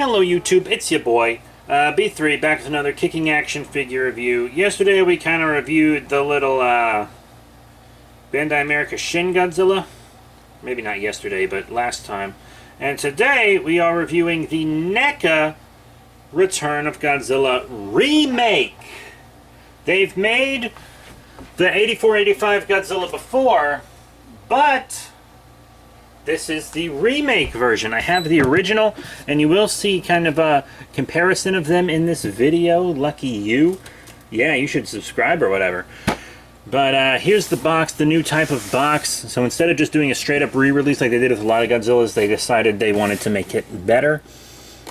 Hello YouTube, it's your boy, B3, back with another kicking action figure review. Yesterday we kind of reviewed the little Bandai America Shin Godzilla. Maybe not yesterday, but last time. And today we are reviewing the NECA Return of Godzilla Remake. They've made the 84-85 Godzilla before, but this is the remake version. I have the original, and you will see kind of a comparison of them in this video. Lucky you. Yeah, you should subscribe or whatever. But here's the box, the new type of box. So instead of just doing a straight-up re-release like they did with a lot of Godzillas, they decided they wanted to make it better.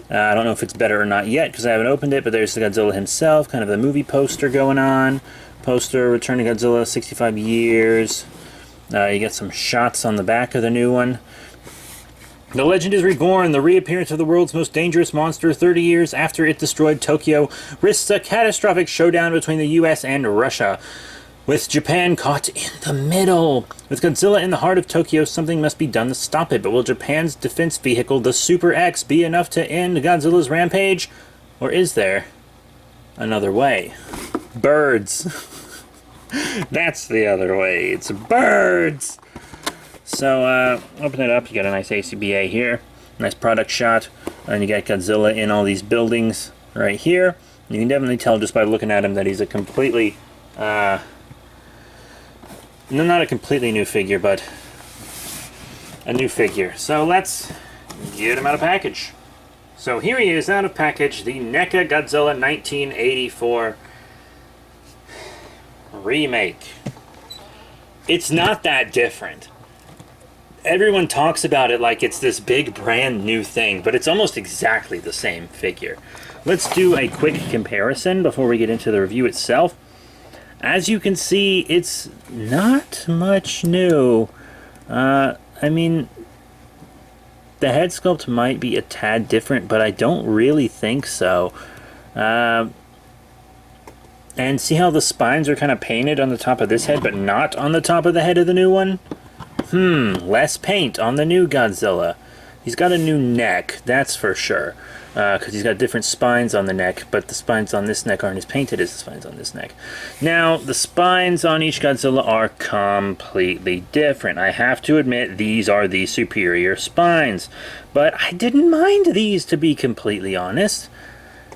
I don't know if it's better or not yet because I haven't opened it, but there's the Godzilla himself, kind of the movie poster going on. Poster, Return to Godzilla, 65 years. You get some shots on the back of the new one. The legend is reborn. The reappearance of the world's most dangerous monster 30 years after it destroyed Tokyo risks a catastrophic showdown between the US and Russia, with Japan caught in the middle. With Godzilla in the heart of Tokyo, something must be done to stop it. But will Japan's defense vehicle, the Super X, be enough to end Godzilla's rampage? Or is there another way? Birds. That's the other way. It's birds. So, open it up. You got a nice ACBA here. Nice product shot. And you got Godzilla in all these buildings right here. You can definitely tell just by looking at him that he's a completely, not a completely new figure, but a new figure. So let's get him out of package. So here he is out of package, the NECA Godzilla 1984 Remake. It's not that different. Everyone talks about it like it's this big brand new thing, but it's almost exactly the same figure. Let's do a quick comparison before we get into the review itself. As you can see, it's not much new. I mean, the head sculpt might be a tad different, but I don't really think so. And see how the spines are kind of painted on the top of this head, but not on the top of the head of the new one? Less paint on the new Godzilla. He's got a new neck, that's for sure. Because he's got different spines on the neck, but the spines on this neck aren't as painted as the spines on this neck. Now, the spines on each Godzilla are completely different. I have to admit, these are the superior spines. But I didn't mind these, to be completely honest.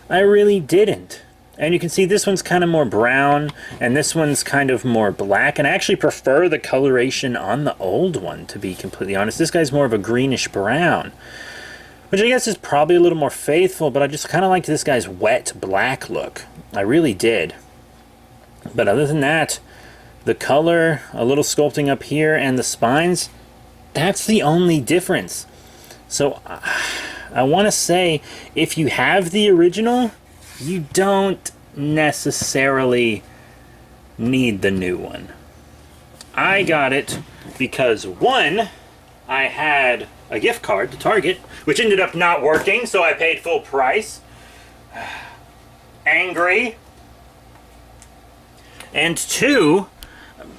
I really didn't. And you can see this one's kind of more brown, and this one's kind of more black. And I actually prefer the coloration on the old one, to be completely honest. This guy's more of a greenish brown, which I guess is probably a little more faithful, but I just kind of liked this guy's wet black look. I really did. But other than that, the color, a little sculpting up here, and the spines, that's the only difference. So I want to say, if you have the original, you don't necessarily need the new one. I got it because, one, I had a gift card to Target, which ended up not working, so I paid full price. Angry. And two,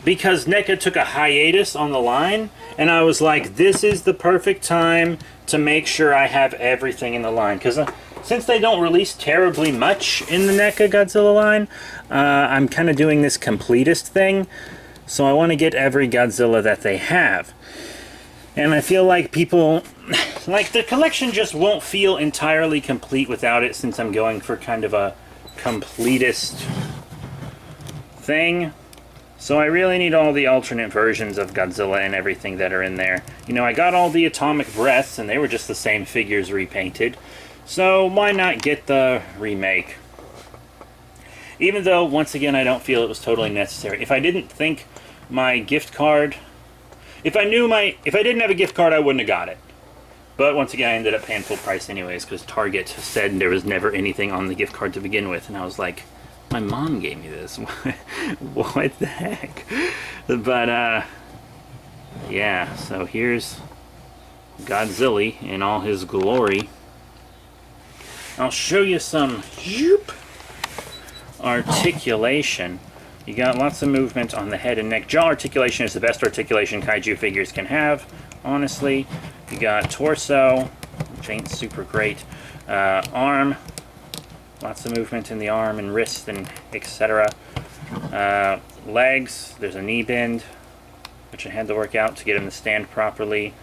because NECA took a hiatus on the line, and I was like, this is the perfect time to make sure I have everything in the line. Because since they don't release terribly much in the NECA Godzilla line, I'm kind of doing this completist thing. So I want to get every Godzilla that they have. And I feel like people, like the collection just won't feel entirely complete without it, since I'm going for kind of a completist thing. So I really need all the alternate versions of Godzilla and everything that are in there. You know, I got all the atomic breaths, and they were just the same figures repainted. So why not get the remake? Even though, once again, I don't feel it was totally necessary. If I didn't think my gift card... If I didn't have a gift card, I wouldn't have got it. But once again, I ended up paying full price anyways, because Target said there was never anything on the gift card to begin with. And I was like, my mom gave me this. What the heck? But, yeah, so here's Godzilla in all his glory. I'll show you some articulation. You got lots of movement on the head and neck. Jaw articulation is the best articulation kaiju figures can have, honestly. You got torso, ain't super great. Arm, lots of movement in the arm and wrist and etc. Legs, there's a knee bend, which I had to work out to get him to stand properly.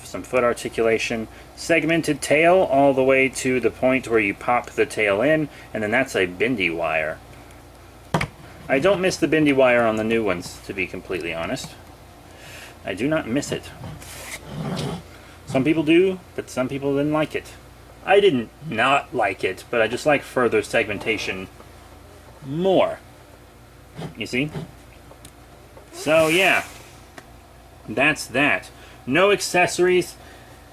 Some foot articulation. Segmented tail all the way to the point where you pop the tail in, and then that's a bendy wire. I don't miss the bendy wire on the new ones, to be completely honest. I do not miss it. Some people do, but some people didn't like it. I didn't not like it, but I just like further segmentation more. You see? So yeah, that's that. No accessories.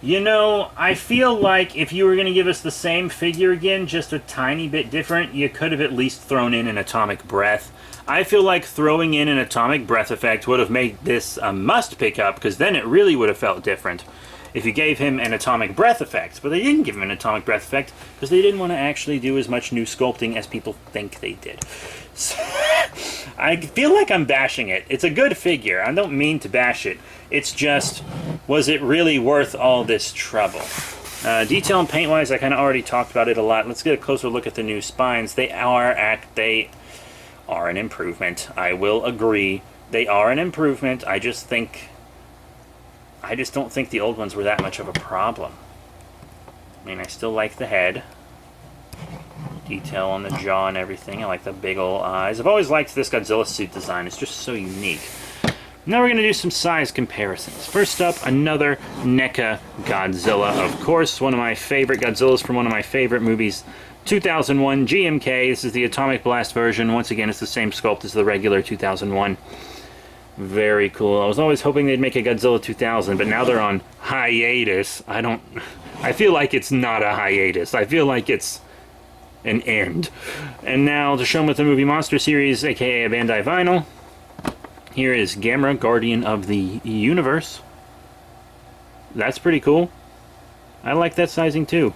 You know, I feel like if you were going to give us the same figure again, just a tiny bit different, you could have at least thrown in an atomic breath. I feel like throwing in an atomic breath effect would have made this a must pick up, because then it really would have felt different if you gave him an atomic breath effect. But they didn't give him an atomic breath effect because they didn't want to actually do as much new sculpting as people think they did. So, I feel like I'm bashing it. It's a good figure. I don't mean to bash it. It's just, was it really worth all this trouble? Detail and paint-wise, I kind of already talked about it a lot. Let's get a closer look at the new spines. They are an improvement. I will agree. They are an improvement. I just don't think the old ones were that much of a problem. I mean, I still like the head. Detail on the jaw and everything. I like the big ol' eyes. I've always liked this Godzilla suit design. It's just so unique. Now we're going to do some size comparisons. First up, another NECA Godzilla. Of course, one of my favorite Godzillas from one of my favorite movies, 2001 GMK. This is the Atomic Blast version. Once again, it's the same sculpt as the regular 2001. Very cool. I was always hoping they'd make a Godzilla 2000, but now they're on hiatus. I feel like it's not a hiatus. I feel like it's an end. And now to show them with the Movie Monster series, aka a Bandai vinyl. Here is Gamera, Guardian of the Universe. That's pretty cool. I like that sizing too.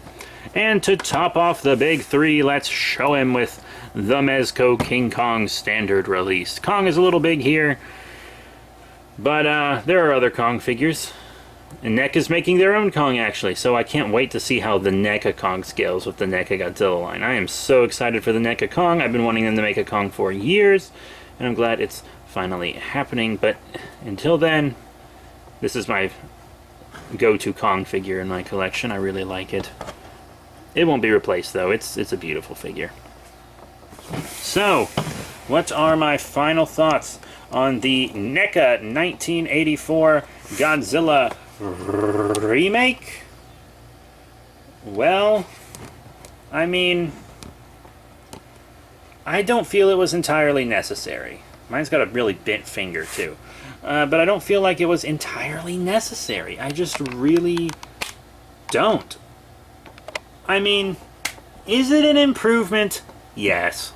And to top off the big three, let's show him with the Mezco King Kong standard release. Kong is a little big here, but there are other Kong figures. And NECA's making their own Kong, actually, so I can't wait to see how the NECA Kong scales with the NECA Godzilla line. I am so excited for the NECA Kong. I've been wanting them to make a Kong for years, and I'm glad it's finally happening. But until then, this is my go-to Kong figure in my collection. I really like it. It won't be replaced, though. It's a beautiful figure. So, what are my final thoughts on the NECA 1984 Godzilla remake? Well, I mean, I don't feel it was entirely necessary. Mine's got a really bent finger, too. But I don't feel like it was entirely necessary. I just really don't. I mean, is it an improvement? Yes.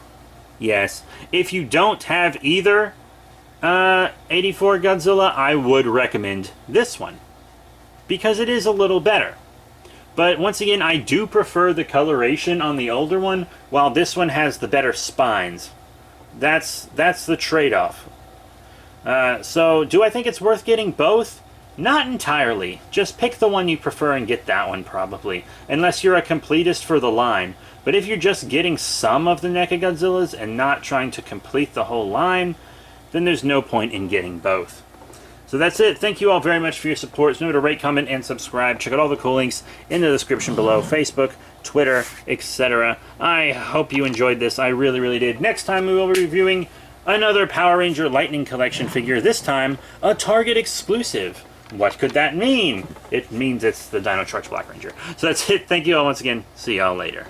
Yes. If you don't have either 84 Godzilla, I would recommend this one, because it is a little better. But once again, I do prefer the coloration on the older one, while this one has the better spines. That's the trade-off. So, do I think it's worth getting both? Not entirely. Just pick the one you prefer and get that one, probably. Unless you're a completist for the line. But if you're just getting some of the NECA Godzillas and not trying to complete the whole line, then there's no point in getting both. So that's it. Thank you all very much for your support. Remember to rate, comment, and subscribe. Check out all the cool links in the description below. Facebook, Twitter, etc. I hope you enjoyed this. I really, really did. Next time we will be reviewing another Power Ranger Lightning Collection figure. This time, a Target exclusive. What could that mean? It means it's the Dino Charge Black Ranger. So that's it. Thank you all once again. See y'all later.